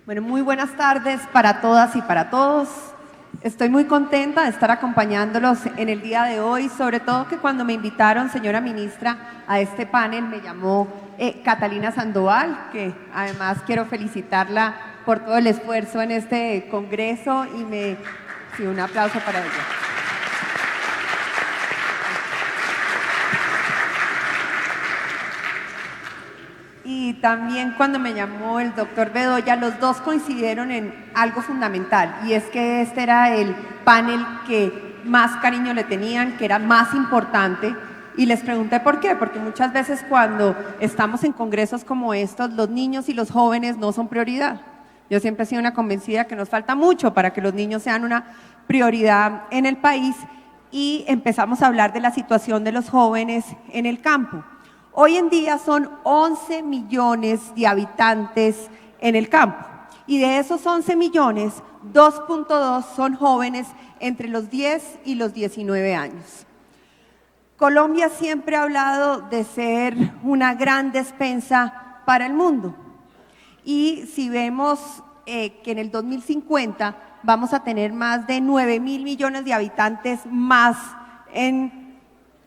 Bueno, muy buenas tardes para todas y para todos. Estoy muy contenta de estar acompañándolos en el día de hoy, sobre todo que cuando me invitaron, señora ministra, a este panel me llamó Catalina Sandoval, que además quiero felicitarla por todo el esfuerzo en este congreso y sí, un aplauso para ella. Y también cuando me llamó el doctor Bedoya, los dos coincidieron en algo fundamental, y es que este era el panel que más cariño le tenían, que era más importante, y les pregunté por qué, porque muchas veces cuando estamos en congresos como estos, los niños y los jóvenes no son prioridad. Yo siempre he sido una convencida que nos falta mucho para que los niños sean una prioridad en el país, y empezamos a hablar de la situación de los jóvenes en el campo. Hoy en día son 11 millones de habitantes en el campo, y de esos 11 millones, 2.2 son jóvenes entre los 10 y los 19 años. Colombia siempre ha hablado de ser una gran despensa para el mundo, y si vemos que en el 2050 vamos a tener más de 9.000 millones de habitantes más en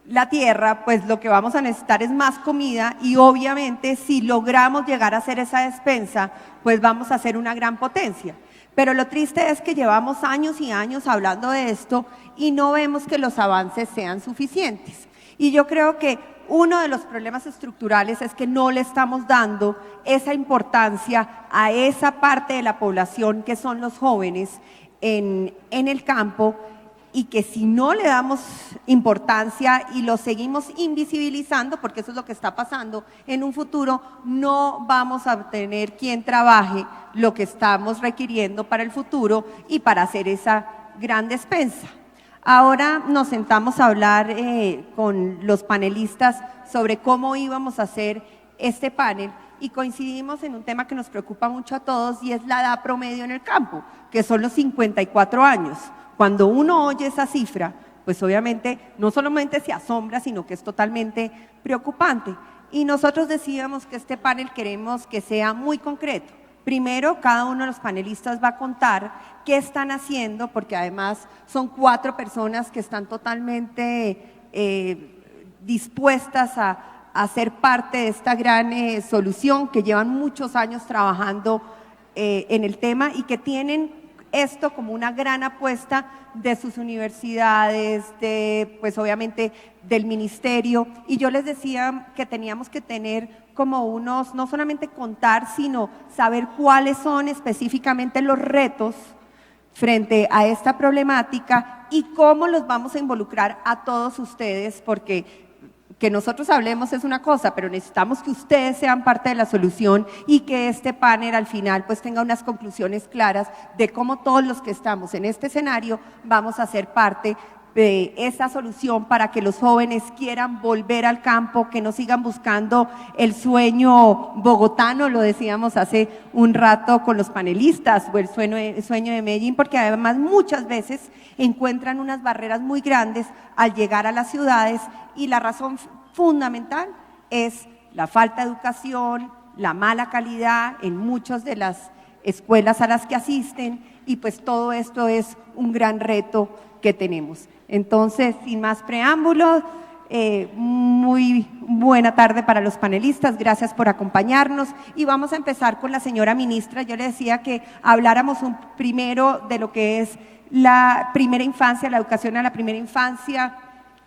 la tierra, pues lo que vamos a necesitar es más comida, y obviamente si logramos llegar a hacer esa despensa, pues vamos a ser una gran potencia. Pero lo triste es que llevamos años y años hablando de esto y no vemos que los avances sean suficientes. Y yo creo que uno de los problemas estructurales es que no le estamos dando esa importancia a esa parte de la población que son los jóvenes en el campo, y que si no le damos importancia y lo seguimos invisibilizando, porque eso es lo que está pasando, en un futuro no vamos a tener quien trabaje lo que estamos requiriendo para el futuro y para hacer esa gran despensa. Ahora nos sentamos a hablar con los panelistas sobre cómo íbamos a hacer este panel, y coincidimos en un tema que nos preocupa mucho a todos, y es la edad promedio en el campo, que son los 54 años. Cuando uno oye esa cifra, pues obviamente no solamente se asombra, sino que es totalmente preocupante. Y nosotros decíamos que este panel queremos que sea muy concreto. Primero, cada uno de los panelistas va a contar qué están haciendo, porque además son 4 personas que están totalmente dispuestas a ser parte de esta gran solución, que llevan muchos años trabajando en el tema y que tienen esto como una gran apuesta de sus universidades, pues obviamente del ministerio. Y yo les decía que teníamos que tener como unos, no solamente contar, sino saber cuáles son específicamente los retos frente a esta problemática y cómo los vamos a involucrar a todos ustedes, porque que nosotros hablemos es una cosa, pero necesitamos que ustedes sean parte de la solución, y que este panel al final pues tenga unas conclusiones claras de cómo todos los que estamos en este escenario vamos a ser parte de esa solución para que los jóvenes quieran volver al campo, que no sigan buscando el sueño bogotano, lo decíamos hace un rato con los panelistas, o el sueño de Medellín, porque además muchas veces encuentran unas barreras muy grandes al llegar a las ciudades, y la razón fundamental es la falta de educación, la mala calidad en muchas de las escuelas a las que asisten, y pues todo esto es un gran reto que tenemos. Entonces, sin más preámbulos, muy buena tarde para los panelistas, gracias por acompañarnos, y vamos a empezar con la señora ministra. Yo le decía que habláramos primero de lo que es la primera infancia, la educación a la primera infancia,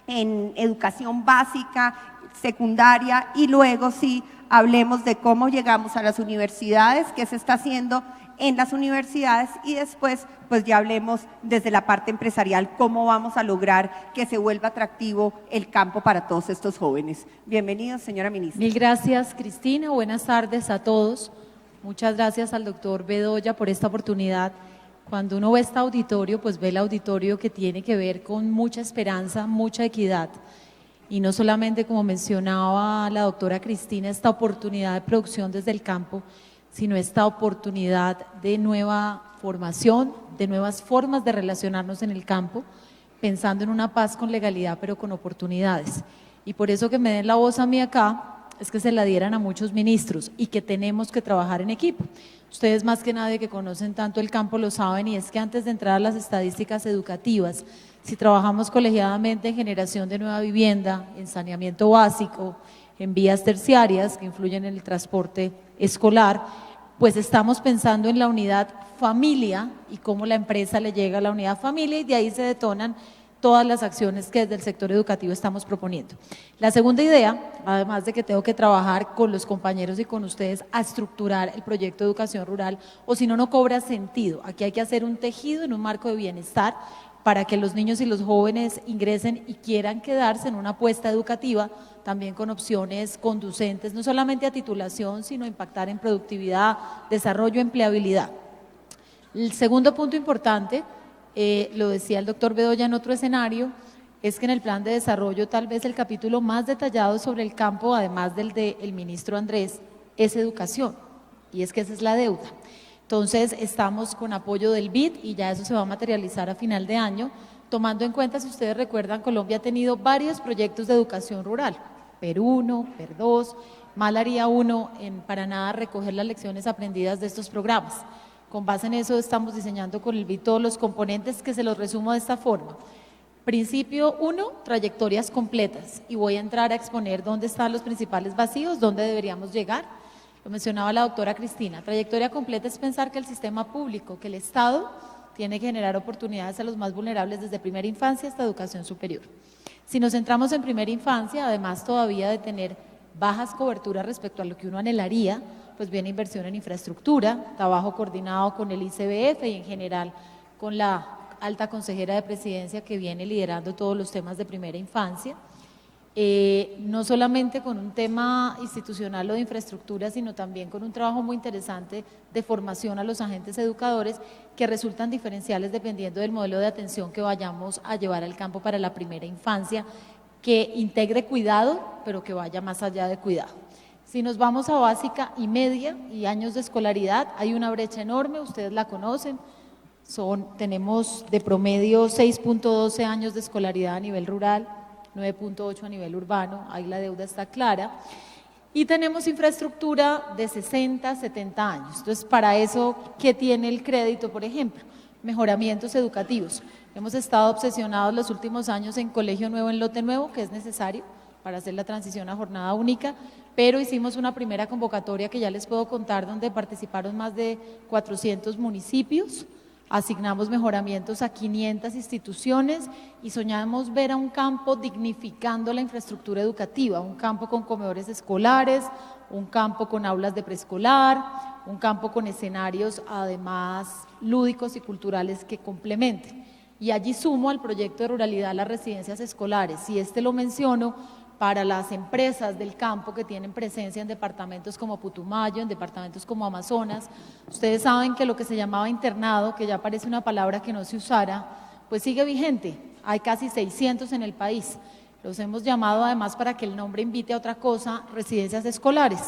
en educación básica, secundaria, y luego sí hablemos de cómo llegamos a las universidades, qué se está haciendo en las universidades, y después pues ya hablemos desde la parte empresarial cómo vamos a lograr que se vuelva atractivo el campo para todos estos jóvenes. Bienvenidos, señora ministra. Mil gracias, Cristina. Buenas tardes a todos. Muchas gracias al doctor Bedoya por esta oportunidad. Cuando uno ve este auditorio, pues ve el auditorio que tiene que ver con mucha esperanza, mucha equidad, y no solamente, como mencionaba la doctora Cristina, esta oportunidad de producción desde el campo, sino esta oportunidad de nueva formación, de nuevas formas de relacionarnos en el campo, pensando en una paz con legalidad, pero con oportunidades. Y por eso que me den la voz a mí acá, es que se la dieran a muchos ministros y que tenemos que trabajar en equipo. Ustedes más que nadie que conocen tanto el campo lo saben, y es que antes de entrar a las estadísticas educativas, si trabajamos colegiadamente en generación de nueva vivienda, en saneamiento básico, en vías terciarias que influyen en el transporte escolar, pues estamos pensando en la unidad familia y cómo la empresa le llega a la unidad familia, y de ahí se detonan todas las acciones que desde el sector educativo estamos proponiendo. La segunda idea, además de que tengo que trabajar con los compañeros y con ustedes a estructurar el proyecto de educación rural, o si no, no cobra sentido. Aquí hay que hacer un tejido en un marco de bienestar para que los niños y los jóvenes ingresen y quieran quedarse en una apuesta educativa, también con opciones conducentes, no solamente a titulación, sino a impactar en productividad, desarrollo, empleabilidad. El segundo punto importante, lo decía el doctor Bedoya en otro escenario, es que en el plan de desarrollo tal vez el capítulo más detallado sobre el campo, además del del ministro Andrés, es educación, y es que esa es la deuda. Entonces estamos con apoyo del BID y ya eso se va a materializar a final de año, tomando en cuenta, si ustedes recuerdan, Colombia ha tenido varios proyectos de educación rural, PER 1, PER 2, mal haría uno en para nada recoger las lecciones aprendidas de estos programas. Con base en eso estamos diseñando con el BID todos los componentes, que se los resumo de esta forma. Principio 1, trayectorias completas, y voy a entrar a exponer dónde están los principales vacíos, dónde deberíamos llegar. Lo mencionaba la doctora Cristina, trayectoria completa es pensar que el sistema público, que el Estado, tiene que generar oportunidades a los más vulnerables desde primera infancia hasta educación superior. Si nos centramos en primera infancia, además todavía de tener bajas coberturas respecto a lo que uno anhelaría, pues viene inversión en infraestructura, trabajo coordinado con el ICBF y en general con la alta consejera de presidencia que viene liderando todos los temas de primera infancia. No solamente con un tema institucional o de infraestructura, sino también con un trabajo muy interesante de formación a los agentes educadores que resultan diferenciales dependiendo del modelo de atención que vayamos a llevar al campo para la primera infancia, que integre cuidado, pero que vaya más allá de cuidado. Si nos vamos a básica y media y años de escolaridad, hay una brecha enorme, ustedes la conocen, tenemos de promedio 6.12 años de escolaridad a nivel rural, 9.8 a nivel urbano, ahí la deuda está clara, y tenemos infraestructura de 60, 70 años. Entonces, para eso, ¿qué tiene el crédito, por ejemplo? Mejoramientos educativos. Hemos estado obsesionados los últimos años en colegio nuevo, en lote nuevo, que es necesario para hacer la transición a jornada única, pero hicimos una primera convocatoria que ya les puedo contar, donde participaron más de 400 municipios, asignamos mejoramientos a 500 instituciones y soñamos ver a un campo dignificando la infraestructura educativa, un campo con comedores escolares, un campo con aulas de preescolar, un campo con escenarios además lúdicos y culturales que complementen. Y allí sumo al proyecto de ruralidad las residencias escolares, y lo menciono para las empresas del campo que tienen presencia en departamentos como Putumayo, en departamentos como Amazonas. Ustedes saben que lo que se llamaba internado, que ya parece una palabra que no se usara, pues sigue vigente, hay casi 600 en el país. Los hemos llamado además, para que el nombre invite a otra cosa, residencias escolares,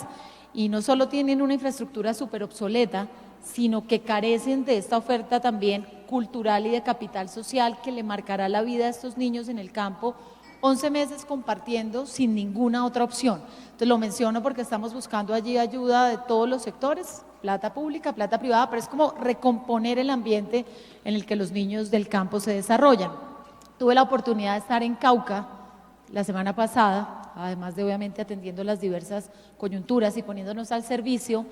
y no solo tienen una infraestructura súper obsoleta, sino que carecen de esta oferta también cultural y de capital social que le marcará la vida a estos niños en el campo, 11 meses compartiendo sin ninguna otra opción. Entonces lo menciono porque estamos buscando allí ayuda de todos los sectores, plata pública, plata privada, pero es como recomponer el ambiente en el que los niños del campo se desarrollan. Tuve la oportunidad de estar en Cauca la semana pasada, además de obviamente atendiendo las diversas coyunturas y poniéndonos al servicio,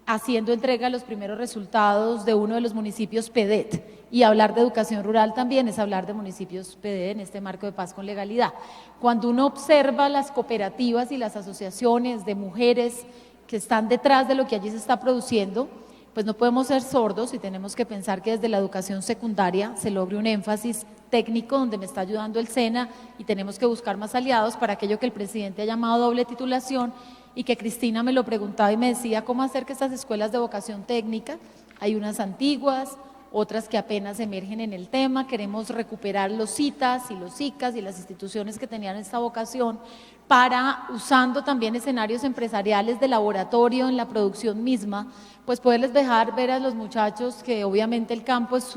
haciendo entrega de los primeros resultados de uno de los municipios PEDET. Y hablar de educación rural también es hablar de municipios PEDET en este marco de paz con legalidad. Cuando uno observa las cooperativas y las asociaciones de mujeres que están detrás de lo que allí se está produciendo, pues no podemos ser sordos y tenemos que pensar que desde la educación secundaria se logre un énfasis técnico donde me está ayudando el SENA, y tenemos que buscar más aliados para aquello que el presidente ha llamado doble titulación, y que Cristina me lo preguntaba y me decía cómo hacer que estas escuelas de vocación técnica, hay unas antiguas, otras que apenas emergen en el tema, queremos recuperar los CITAS y los SICAS y las instituciones que tenían esta vocación, para, usando también escenarios empresariales de laboratorio en la producción misma, pues poderles dejar ver a los muchachos que obviamente el campo es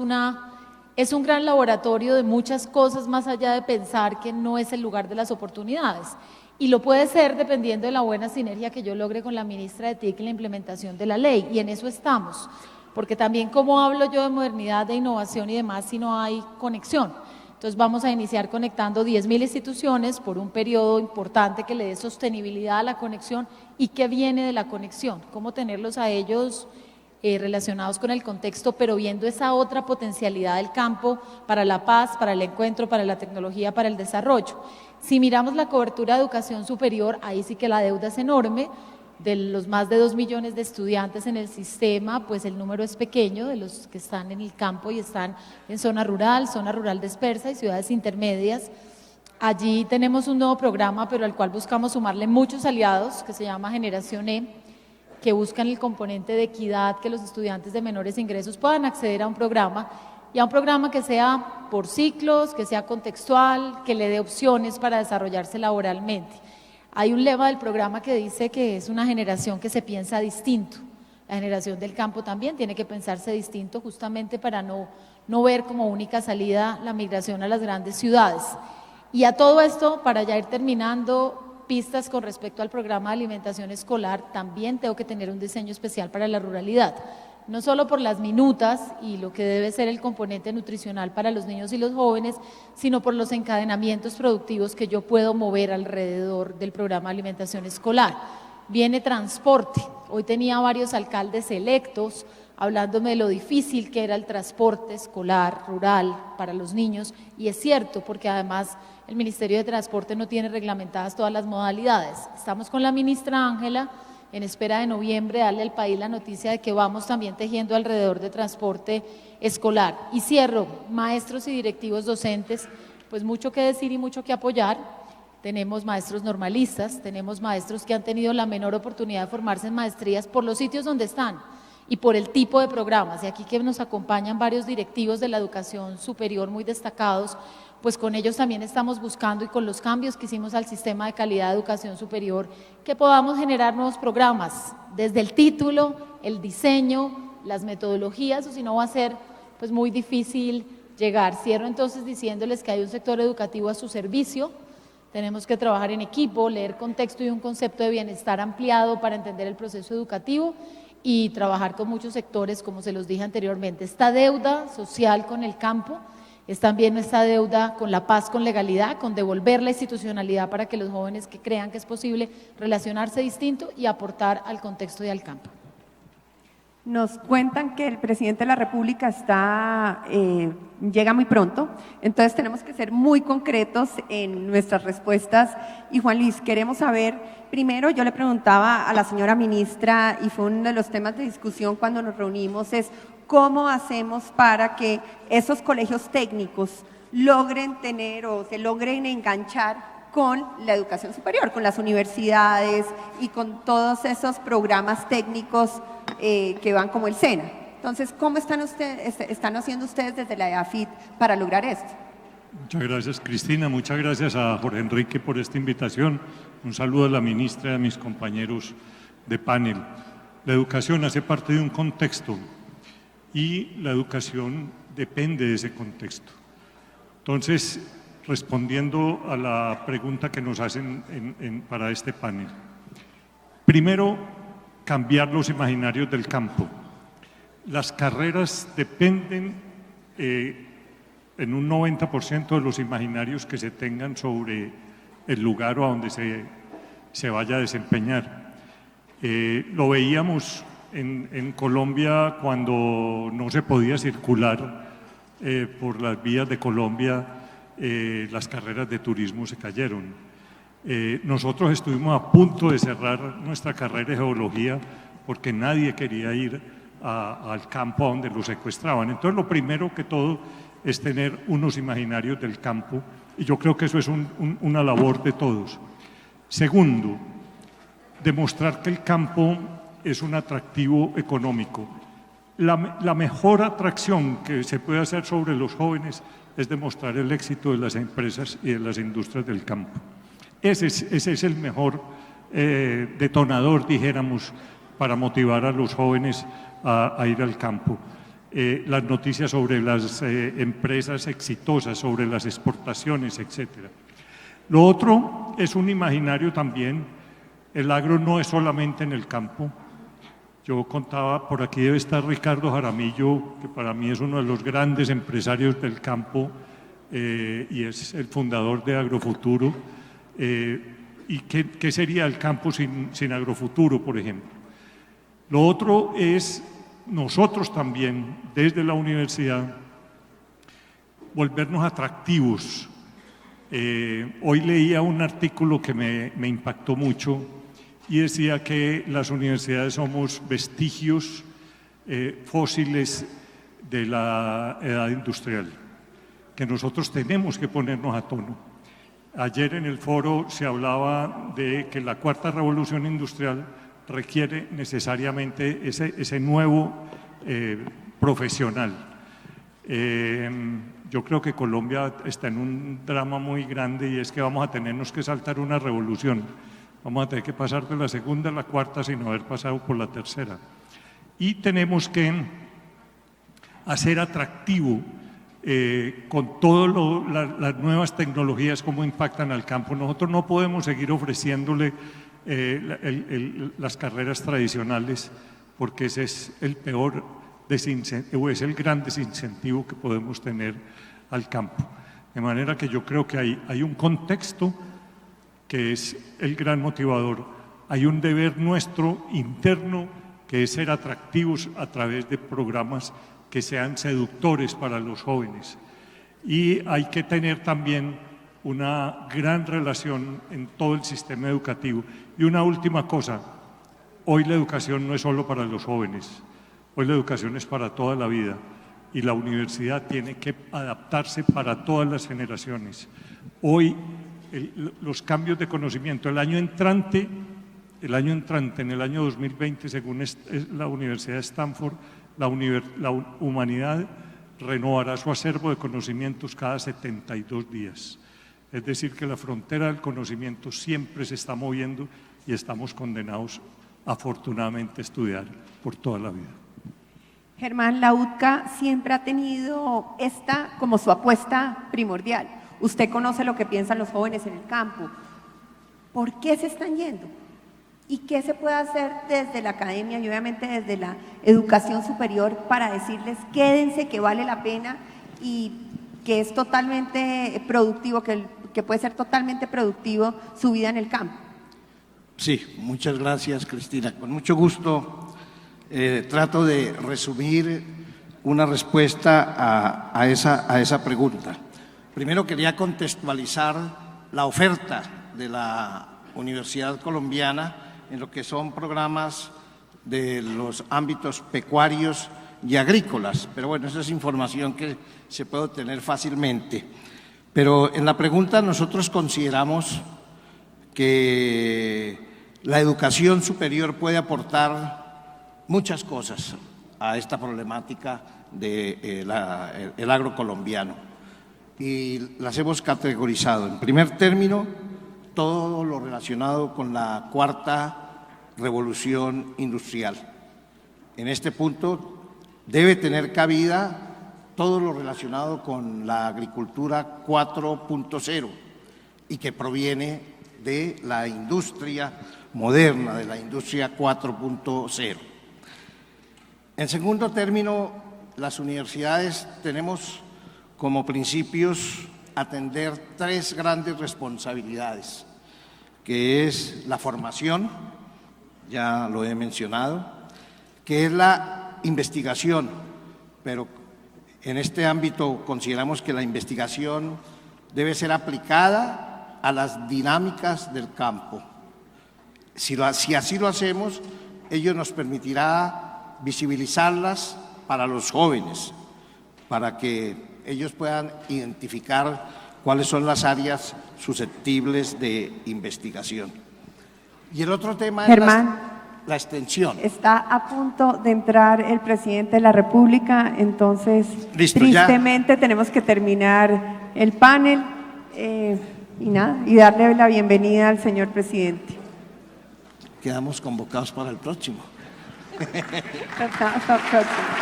un gran laboratorio de muchas cosas, más allá de pensar que no es el lugar de las oportunidades. Y lo puede ser dependiendo de la buena sinergia que yo logre con la ministra de TIC en la implementación de la ley, y en eso estamos, porque también como hablo yo de modernidad, de innovación y demás si no hay conexión. Entonces vamos a iniciar conectando 10.000 instituciones por un periodo importante que le dé sostenibilidad a la conexión. ¿Y qué viene de la conexión? ¿Cómo tenerlos a ellos relacionados con el contexto, pero viendo esa otra potencialidad del campo para la paz, para el encuentro, para la tecnología, para el desarrollo? Si miramos la cobertura de educación superior, ahí sí que la deuda es enorme. De los más de 2 millones de estudiantes en el sistema, pues el número es pequeño de los que están en el campo y están en zona rural dispersa y ciudades intermedias. Allí tenemos un nuevo programa, pero al cual buscamos sumarle muchos aliados, que se llama Generación E, que buscan el componente de equidad, que los estudiantes de menores ingresos puedan acceder a un programa, y a un programa que sea por ciclos, que sea contextual, que le dé opciones para desarrollarse laboralmente. Hay un lema del programa que dice que es una generación que se piensa distinto. La generación del campo también tiene que pensarse distinto, justamente para no ver como única salida la migración a las grandes ciudades. Y a todo esto, para ya ir terminando, pistas con respecto al programa de alimentación escolar, también tengo que tener un diseño especial para la ruralidad. No solo por las minutas y lo que debe ser el componente nutricional para los niños y los jóvenes, sino por los encadenamientos productivos que yo puedo mover alrededor del programa de alimentación escolar. Viene transporte. Hoy tenía varios alcaldes electos hablándome de lo difícil que era el transporte escolar, rural, para los niños, y es cierto, porque además el Ministerio de Transporte no tiene reglamentadas todas las modalidades. Estamos con la ministra Ángela en espera de noviembre, darle al país la noticia de que vamos también tejiendo alrededor de transporte escolar. Y cierro, maestros y directivos docentes, pues mucho que decir y mucho que apoyar. Tenemos maestros normalistas, tenemos maestros que han tenido la menor oportunidad de formarse en maestrías por los sitios donde están y por el tipo de programas. Y aquí que nos acompañan varios directivos de la educación superior muy destacados, pues con ellos también estamos buscando, y con los cambios que hicimos al sistema de calidad de educación superior, que podamos generar nuevos programas, desde el título, el diseño, las metodologías, o si no va a ser pues muy difícil llegar. Cierro entonces diciéndoles que hay un sector educativo a su servicio. Tenemos que trabajar en equipo, leer contexto y un concepto de bienestar ampliado para entender el proceso educativo y trabajar con muchos sectores, como se los dije anteriormente. Esta deuda social con el campo es también nuestra deuda con la paz, con legalidad, con devolver la institucionalidad para que los jóvenes que crean que es posible relacionarse distinto y aportar al contexto y al campo. Nos cuentan que el presidente de la República llega muy pronto, entonces tenemos que ser muy concretos en nuestras respuestas. Y Juan Luis, queremos saber, primero yo le preguntaba a la señora ministra, y fue uno de los temas de discusión cuando nos reunimos, es cómo hacemos para que esos colegios técnicos logren tener o se logren enganchar con la educación superior, con las universidades y con todos esos programas técnicos que van como el SENA. Entonces, ¿cómo están haciendo ustedes desde la EAFIT para lograr esto? Muchas gracias, Cristina. Muchas gracias a Jorge Enrique por esta invitación. Un saludo a la ministra y a mis compañeros de panel. La educación hace parte de un contexto y la educación depende de ese contexto. Entonces, respondiendo a la pregunta que nos hacen para este panel. Primero, cambiar los imaginarios del campo. Las carreras dependen en un 90% de los imaginarios que se tengan sobre el lugar o a donde se vaya a desempeñar. Lo veíamos en Colombia cuando no se podía circular por las vías de Colombia, las carreras de turismo se cayeron. Nosotros estuvimos a punto de cerrar nuestra carrera de geología porque nadie quería ir al campo donde lo secuestraban. Entonces, lo primero que todo es tener unos imaginarios del campo, y yo creo que eso es una labor de todos. Segundo, demostrar que el campo es un atractivo económico. La mejor atracción que se puede hacer sobre los jóvenes es demostrar el éxito de las empresas y de las industrias del campo. Ese es el mejor detonador, dijéramos, para motivar a los jóvenes a ir al campo. Las noticias sobre las empresas exitosas, sobre las exportaciones, etc. Lo otro es un imaginario también. El agro no es solamente en el campo. Yo contaba, por aquí debe estar Ricardo Jaramillo, que para mí es uno de los grandes empresarios del campo y es el fundador de Agrofuturo. ¿Y qué sería el campo sin Agrofuturo, por ejemplo? Lo otro es nosotros también, desde la universidad, volvernos atractivos. Hoy leía un artículo que me impactó mucho y decía que las universidades somos vestigios fósiles de la edad industrial, que nosotros tenemos que ponernos a tono. Ayer en el foro se hablaba de que la cuarta revolución industrial requiere necesariamente ese nuevo profesional. Yo creo que Colombia está en un drama muy grande y es que vamos a tenernos que saltar una revolución. Vamos a tener que pasar de la segunda a la cuarta sin haber pasado por la tercera. Y tenemos que hacer atractivo con todas las nuevas tecnologías, cómo impactan al campo. Nosotros no podemos seguir ofreciéndole las carreras tradicionales porque ese es el peor o es el gran desincentivo que podemos tener al campo. De manera que yo creo que hay un contexto que es el gran motivador. Hay un deber nuestro interno que es ser atractivos a través de programas que sean seductores para los jóvenes. Y hay que tener también una gran relación en todo el sistema educativo. Y una última cosa, hoy la educación no es solo para los jóvenes, hoy la educación es para toda la vida y la universidad tiene que adaptarse para todas las generaciones. Hoy los cambios de conocimiento, el año entrante, en el año 2020, según la Universidad de Stanford, la humanidad renovará su acervo de conocimientos cada 72 días. Es decir, que la frontera del conocimiento siempre se está moviendo y estamos condenados, afortunadamente, a estudiar por toda la vida. Germán, la UTCA siempre ha tenido esta como su apuesta primordial. Usted conoce lo que piensan los jóvenes en el campo. ¿Por qué se están yendo? ¿Y qué se puede hacer desde la academia y obviamente desde la educación superior para decirles quédense, que vale la pena y que es totalmente productivo, que puede ser totalmente productivo su vida en el campo? Sí, muchas gracias, Cristina. Con mucho gusto trato de resumir una respuesta a esa pregunta. Primero quería contextualizar la oferta de la Universidad Colombiana en lo que son programas de los ámbitos pecuarios y agrícolas, pero bueno, esa es información que se puede obtener fácilmente. Pero en la pregunta nosotros consideramos que la educación superior puede aportar muchas cosas a esta problemática del agro colombiano y las hemos categorizado. En primer término, todo lo relacionado con la cuarta revolución industrial. En este punto debe tener cabida todo lo relacionado con la agricultura 4.0 y que proviene de la industria moderna, de la industria 4.0. En segundo término, las universidades tenemos como principios atender tres grandes responsabilidades, que es la formación, ya lo he mencionado, que es la investigación, pero en este ámbito consideramos que la investigación debe ser aplicada a las dinámicas del campo. Si así lo hacemos, ello nos permitirá visibilizarlas para los jóvenes, para que ellos puedan identificar cuáles son las áreas susceptibles de investigación. Y el otro tema Germán, es la extensión. Está a punto de entrar el presidente de la República, entonces Listo, tristemente tenemos que terminar el panel y darle la bienvenida al señor presidente. Quedamos convocados para el próximo. Hasta la próxima.